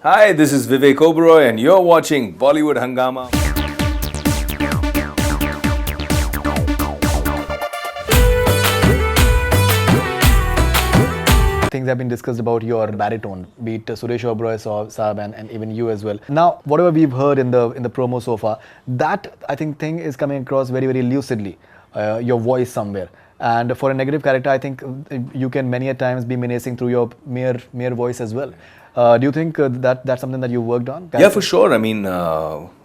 Hi, this is Vivek Oberoi and you're watching Bollywood Hungama. Things have been discussed about your baritone, be it Suresh Oberoi Saab and even you as well. Now, whatever we've heard in the promo so far, that I think thing is coming across very, very lucidly, your voice somewhere. And for a negative character, I think you can many a times be menacing through your mere voice as well. Do you think that's something that you worked on? Yeah, for sure. I mean,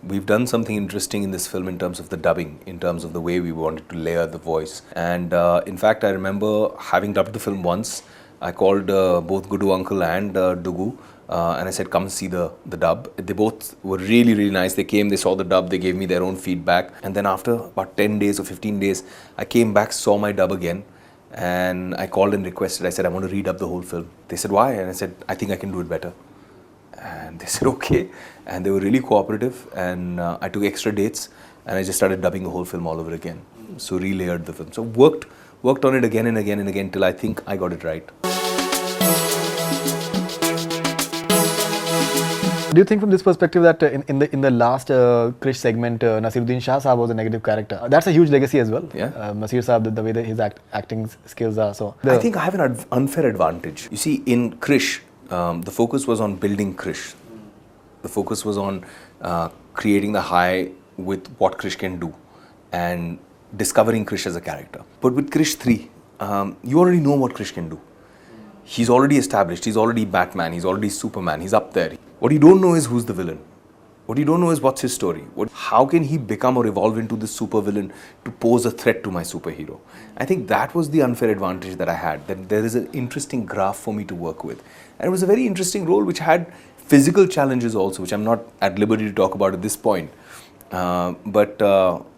we've done something interesting in this film in terms of the dubbing, in terms of the way we wanted to layer the voice. And in fact, I remember having dubbed the film once. I called both Gudu Uncle and Dugu and I said, come see the dub. They both were really, really nice. They came, they saw the dub, they gave me their own feedback. And then after about 10 days or 15 days, I came back, saw my dub again. And I called and requested, I said, I want to redub the whole film. They said, why? And I said, I think I can do it better. And they said, okay. And they were really cooperative. And I took extra dates and I just started dubbing the whole film all over again. So relayered the film. So worked on it again and again and again till I think I got it right. Do you think from this perspective that in the last Krrish segment, Naseeruddin Shah Saab was a negative character? That's a huge legacy as well. Yeah. Nasir Saab, the way that his acting skills are. So I think I have an unfair advantage. You see, in Krrish, the focus was on building Krrish. The focus was on creating the high with what Krrish can do and discovering Krrish as a character. But with Krrish 3, you already know what Krrish can do. He's already established, he's already Batman, he's already Superman, he's up there. What you don't know is who's the villain. What you don't know is what's his story. How can he become or evolve into this super villain to pose a threat to my superhero? I think that was the unfair advantage that I had, that there is an interesting graph for me to work with. And it was a very interesting role which had physical challenges also, which I'm not at liberty to talk about at this point. But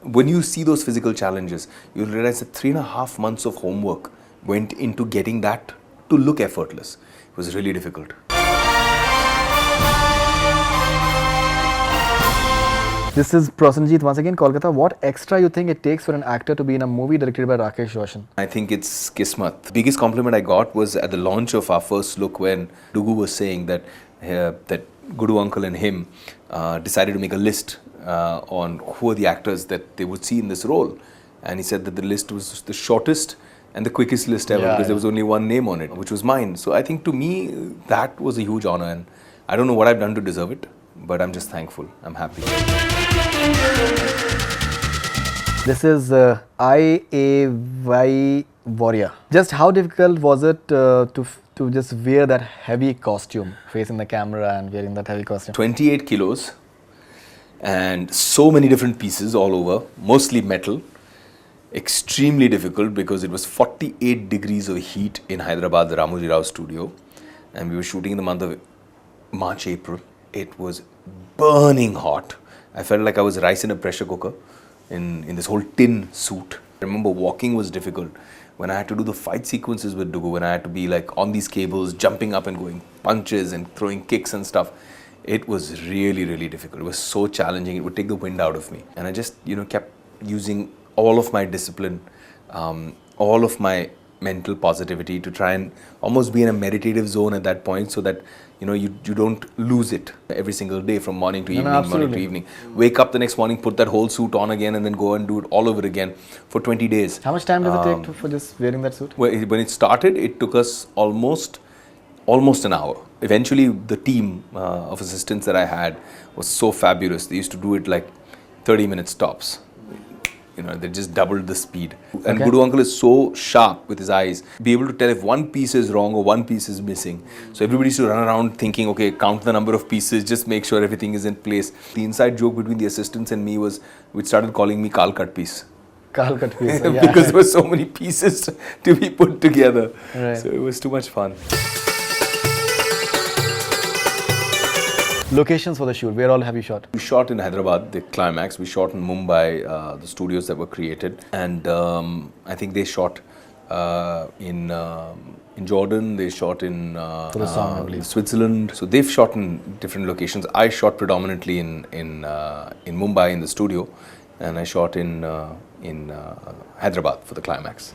when you see those physical challenges, you'll realize that 3.5 months of homework went into getting that to look effortless. It was really difficult. This is Prasenjit once again, Kolkata. What extra you think it takes for an actor to be in a movie directed by Rakesh Roshan? I think it's Kismat. The biggest compliment I got was at the launch of our first look when Dugu was saying that Gudu Uncle and him decided to make a list on who are the actors that they would see in this role. And he said that the list was the shortest and the quickest list ever because there was only one name on it, which was mine. So I think to me, that was a huge honor and I don't know what I've done to deserve it, but I'm just thankful. I'm happy. This is IAY Warrior. Just how difficult was it to just wear that heavy costume, facing the camera and wearing that heavy costume? 28 kilos and so many different pieces all over, mostly metal. Extremely difficult because it was 48 degrees of heat in Hyderabad, the Ramoji Rao studio. And we were shooting in the month of March, April. It was burning hot. I felt like I was rice in a pressure cooker in this whole tin suit. I remember walking was difficult. When I had to do the fight sequences with Dugu, when I had to be like on these cables, jumping up and going punches and throwing kicks and stuff, it was really, really difficult. It was so challenging. It would take the wind out of me. And I just, kept using all of my discipline, all of my mental positivity to try and almost be in a meditative zone at that point so that, you don't lose it every single day from morning to evening, morning to evening. Wake up the next morning, put that whole suit on again and then go and do it all over again for 20 days. How much time does it take for just wearing that suit? When it started, it took us almost an hour. Eventually, the team of assistants that I had was so fabulous. They used to do it like 30 minutes tops. They just doubled the speed. And Gudu Uncle is so sharp with his eyes, be able to tell if one piece is wrong or one piece is missing. So everybody used to run around thinking, okay, count the number of pieces, just make sure everything is in place. The inside joke between the assistants and me was, we started calling me Kaal Cutpiece. Kaal Cutpiece, because there were so many pieces to be put together. Right. So it was too much fun. Locations for the shoot, where all have you shot? We shot in Hyderabad, the climax. We shot in Mumbai, the studios that were created. And I think they shot in Jordan, they shot in Switzerland. So they've shot in different locations. I shot predominantly in Mumbai in the studio. And I shot in Hyderabad for the climax.